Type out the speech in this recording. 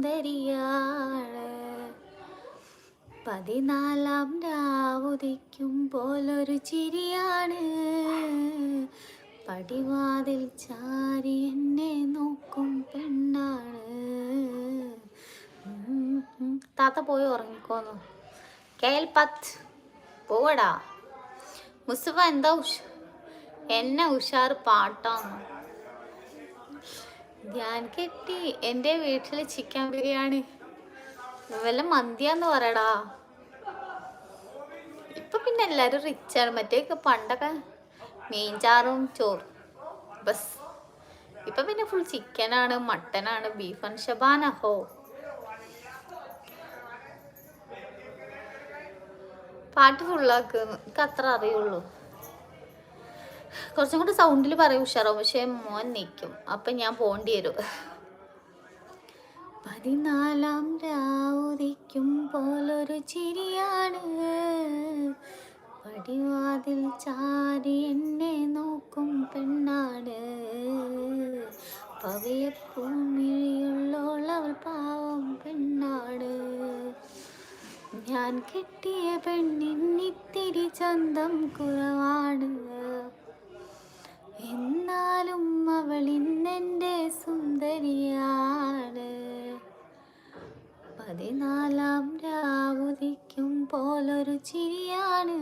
സുന്ദരിയാണ്. 14-ാം രാവുദിക്കുമ്പോലൊരു ചിരിയാണ്. പടിവാതിൽ ചാരി എന്നെ നോക്കും പെണ്ണാണ്. താത്ത പോയി ഉറങ്ങിക്കോന്നു. കേൽപത്ത് പോവടാ. മുസ്തഫ എന്താ എന്നെ ഉഷാർ പാട്ടാണ്. ഞാൻ കെട്ടി എൻ്റെ വീട്ടിൽ ചിക്കൻ ബിരിയാണി വല്ല മന്തിയാന്ന് പറയടാ. ഇപ്പൊ പിന്നെ എല്ലാരും റിച്ചാണ്. മറ്റേക്ക് പണ്ടൊക്കെ മീൻചാറും ചോറും ബസ്. ഇപ്പൊ പിന്നെ ഫുൾ ചിക്കനാണ്, മട്ടനാണ്, ബീഫാണ്. ഷബാന ഹോ പാട്ട് ഫുള്ളാക്കുന്നു. എനിക്ക് അത്ര അറിയുള്ളൂ. കുറച്ചും കൂടി സൗണ്ടിൽ പറയും ഉഷാറാവും. പക്ഷെ മോൻ നിൽക്കും, അപ്പം ഞാൻ പോണ്ടി വരും. 14-ാം രാവുദിക്കുമ്പോലൊരു ചിരിയാണ്. പടിവാതിൽ ചാരി എന്നെ നോക്കും പെണ്ണാണ്. പവിയപ്പൂമിഴിയുള്ളോളവൾ പാവം പെണ്ണാണ്. ഞാൻ കെട്ടിയ പെണ്ണിന്നിത്തിരി ചന്തം കുറവാണ്. എന്നാലും അവൾ ഇന്നെൻ്റെ സുന്ദരിയാണ്. 14-ാം രാവുദിക്കുമ്പോലൊരു ചിരിയാണ്.